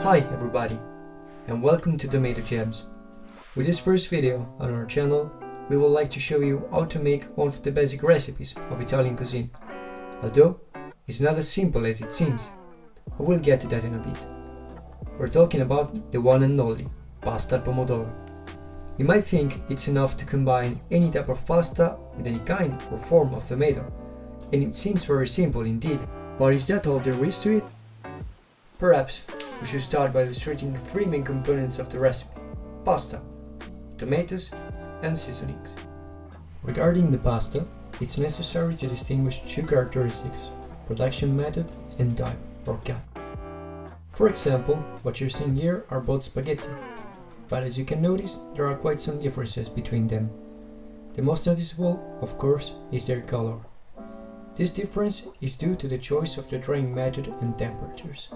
Hi everybody, and welcome to Tomato Gems. With this first video on our channel, we would like to show you how to make one of the basic recipes of Italian cuisine. Although, it's not as simple as it seems, but we'll get to that in a bit. We're talking about the one and only pasta al pomodoro. You might think it's enough to combine any type of pasta with any kind or form of tomato, and it seems very simple indeed, but is that all there is to it? Perhaps we should start by illustrating the three main components of the recipe: pasta, tomatoes, and seasonings. Regarding the pasta, it's necessary to distinguish two characteristics: production method and type or cut. For example, what you're seeing here are both spaghetti, but as you can notice, there are quite some differences between them. The most noticeable, of course, is their color. This difference is due to the choice of the drying method and temperatures.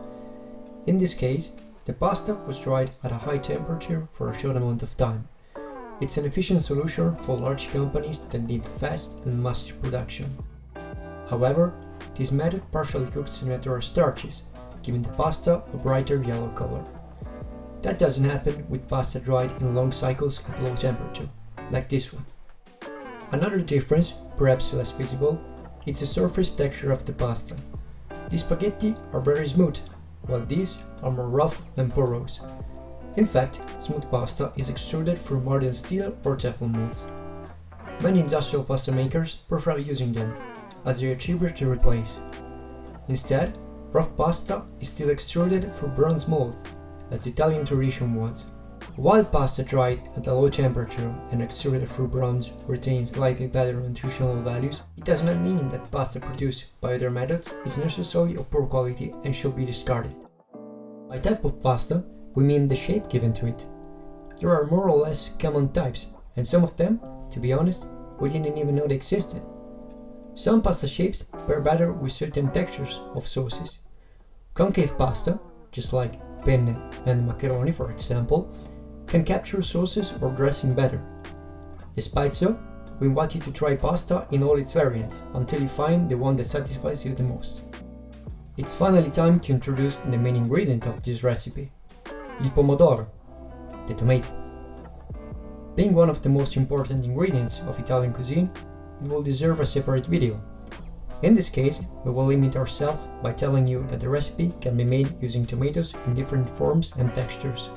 In this case, the pasta was dried at a high temperature for a short amount of time. It's an efficient solution for large companies that need fast and massive production. However, this method partially cooks the natural starches, giving the pasta a brighter yellow color. That doesn't happen with pasta dried in long cycles at low temperature, like this one. Another difference, perhaps less visible, is the surface texture of the pasta. These spaghetti are very smooth, while these are more rough and porous. In fact, smooth pasta is extruded through modern steel or Teflon molds. Many industrial pasta makers prefer using them, as they are cheaper to replace. Instead, rough pasta is still extruded through bronze molds, as the Italian tradition was. While pasta dried at a low temperature and extruded through bronze retains slightly better nutritional values, it does not mean that pasta produced by other methods is necessarily of poor quality and should be discarded. By type of pasta, we mean the shape given to it. There are more or less common types, and some of them, to be honest, we didn't even know they existed. Some pasta shapes pair better with certain textures of sauces. Concave pasta, just like penne and macaroni for example, can capture sauces or dressing better. Despite so, we want you to try pasta in all its variants until you find the one that satisfies you the most. It's finally time to introduce the main ingredient of this recipe: il pomodoro, the tomato. Being one of the most important ingredients of Italian cuisine, it will deserve a separate video. In this case, we will limit ourselves by telling you that the recipe can be made using tomatoes in different forms and textures.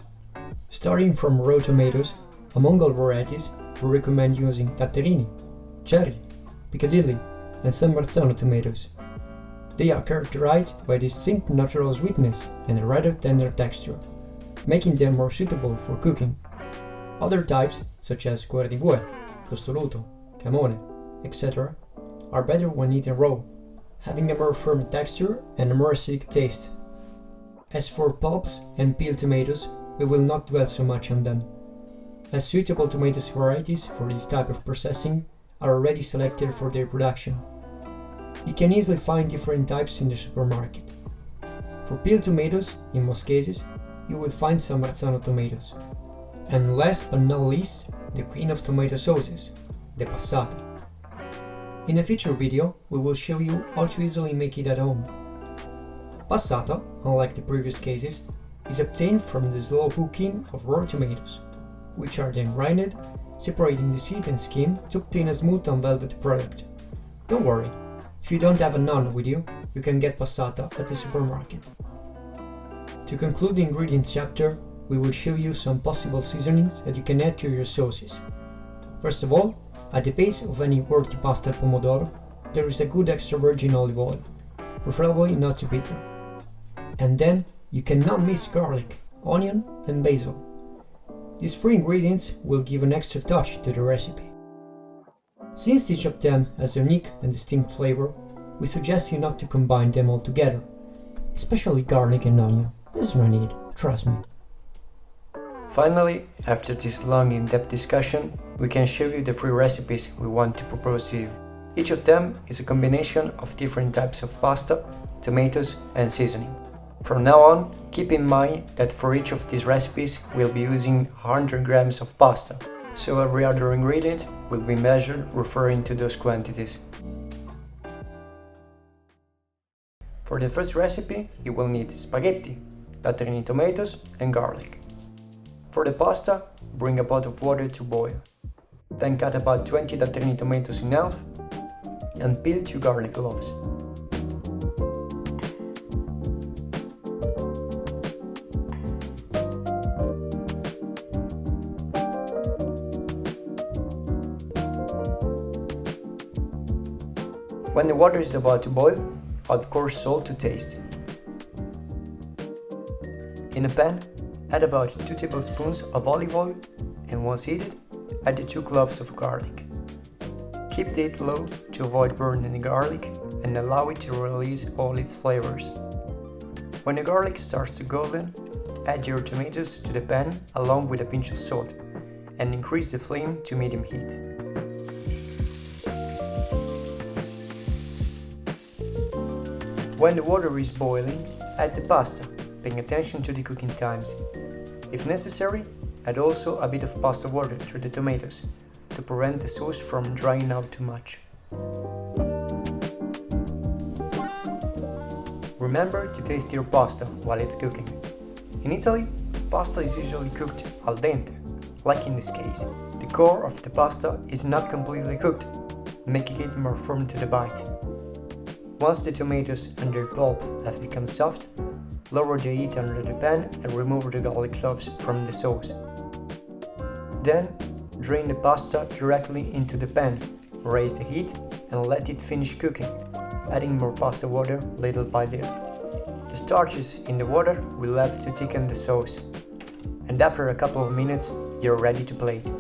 Starting from raw tomatoes, among all varieties, we recommend using Tatterini, Cherry, Piccadilly, and San Marzano tomatoes. They are characterized by distinct natural sweetness and a rather tender texture, making them more suitable for cooking. Other types, such as Cuore di Bue, Costoluto, Camone, etc., are better when eaten raw, having a more firm texture and a more acidic taste. As for pulps and peeled tomatoes, we will not dwell so much on them, as suitable tomato varieties for this type of processing are already selected for their production. You can easily find different types in the supermarket. For peeled tomatoes, in most cases, you will find San Marzano tomatoes. And last but not least, the queen of tomato sauces, the passata. In a future video, we will show you how to easily make it at home. Passata, unlike the previous cases, is obtained from the slow cooking of raw tomatoes, which are then grinded, separating the seed and skin to obtain a smooth and velvet product. Don't worry, if you don't have a nonna with you, you can get passata at the supermarket. To conclude the ingredients chapter, we will show you some possible seasonings that you can add to your sauces. First of all, at the base of any worthy pasta al pomodoro, there is a good extra virgin olive oil, preferably not too bitter. And then, you cannot miss garlic, onion, and basil. These three ingredients will give an extra touch to the recipe. Since each of them has a unique and distinct flavor, we suggest you not to combine them all together, especially garlic and onion. There's no need, trust me. Finally, after this long in-depth discussion, we can show you the three recipes we want to propose to you. Each of them is a combination of different types of pasta, tomatoes, and seasoning. From now on, keep in mind that for each of these recipes we'll be using 100 grams of pasta, so every other ingredient will be measured referring to those quantities. For the first recipe, you will need spaghetti, datterini tomatoes and garlic. For the pasta, bring a pot of water to boil. Then cut about 20 datterini tomatoes in half and peel 2 garlic cloves. When the water is about to boil, add coarse salt to taste. In a pan, add about 2 tablespoons of olive oil, and once heated, add the 2 cloves of garlic. Keep the heat low to avoid burning the garlic and allow it to release all its flavors. When the garlic starts to golden, add your tomatoes to the pan along with a pinch of salt and increase the flame to medium heat. When the water is boiling, add the pasta, paying attention to the cooking times. If necessary, add also a bit of pasta water to the tomatoes to prevent the sauce from drying out too much. Remember to taste your pasta while it's cooking. In Italy, pasta is usually cooked al dente, like in this case. The core of the pasta is not completely cooked, making it more firm to the bite. Once the tomatoes and their pulp have become soft, lower the heat under the pan and remove the garlic cloves from the sauce. Then, drain the pasta directly into the pan, raise the heat and let it finish cooking, adding more pasta water little by little. The starches in the water will help to thicken the sauce, and after a couple of minutes, you're ready to plate.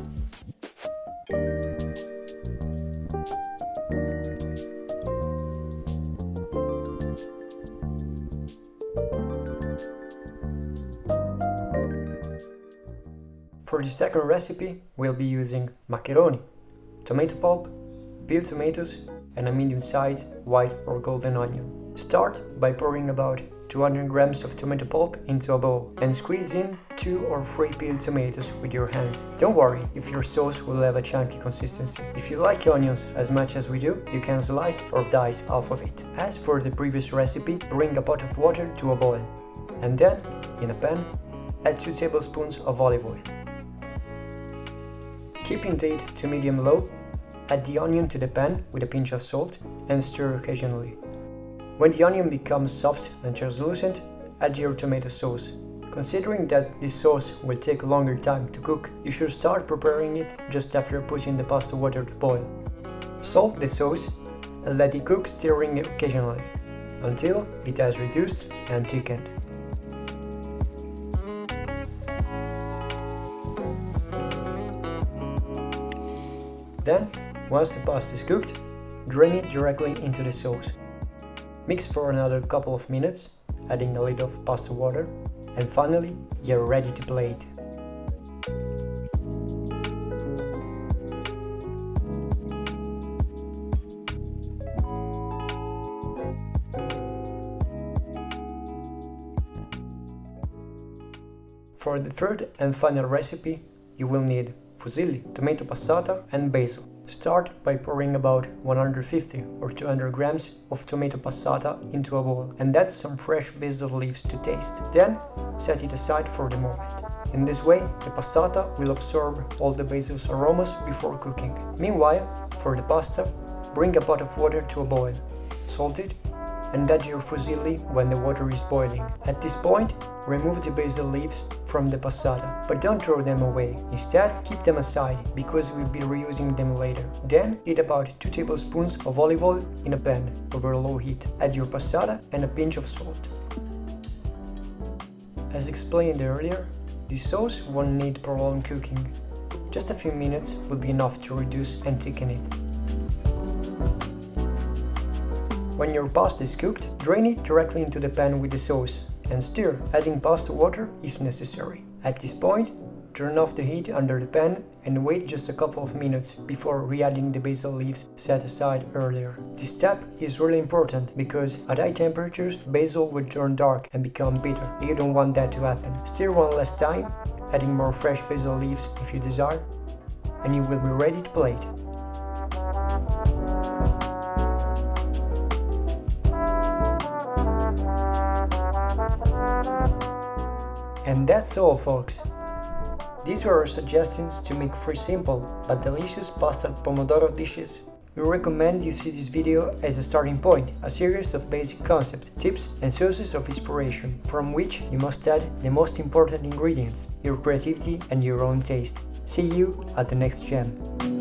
For the second recipe, we'll be using macaroni, tomato pulp, peeled tomatoes, and a medium-sized white or golden onion. Start by pouring about 200 grams of tomato pulp into a bowl and squeeze in 2 or 3 peeled tomatoes with your hands. Don't worry if your sauce will have a chunky consistency. If you like onions as much as we do, you can slice or dice half of it. As for the previous recipe, bring a pot of water to a boil, and then, in a pan, add 2 tablespoons of olive oil. Keeping the heat to medium-low, add the onion to the pan with a pinch of salt and stir occasionally. When the onion becomes soft and translucent, add your tomato sauce. Considering that this sauce will take a longer time to cook, you should start preparing it just after putting the pasta water to boil. Salt the sauce and let it cook, stirring occasionally, until it has reduced and thickened. Then, once the pasta is cooked, drain it directly into the sauce. Mix for another couple of minutes, adding a little of pasta water, and finally, you're ready to plate. For the third and final recipe, you will need fusilli, tomato passata and basil. Start by pouring about 150 or 200 grams of tomato passata into a bowl and add some fresh basil leaves to taste. Then, set it aside for the moment. In this way, the passata will absorb all the basil's aromas before cooking. Meanwhile, for the pasta, bring a pot of water to a boil, salt it, and add your fusilli when the water is boiling. At this point, remove the basil leaves from the passata, but don't throw them away. Instead, keep them aside because we'll be reusing them later. Then, heat about 2 tablespoons of olive oil in a pan over low heat. Add your passata and a pinch of salt. As explained earlier, this sauce won't need prolonged cooking. Just a few minutes will be enough to reduce and thicken it. When your pasta is cooked, drain it directly into the pan with the sauce and stir, adding pasta water if necessary. At this point, turn off the heat under the pan and wait just a couple of minutes before re-adding the basil leaves set aside earlier. This step is really important because at high temperatures, basil will turn dark and become bitter. You don't want that to happen. Stir one last time, adding more fresh basil leaves if you desire, and you will be ready to plate. And that's all, folks. These were our suggestions to make 3 simple but delicious pasta al pomodoro dishes. We recommend you see this video as a starting point, a series of basic concepts, tips and sources of inspiration, from which you must add the most important ingredients, your creativity and your own taste. See you at the next gem.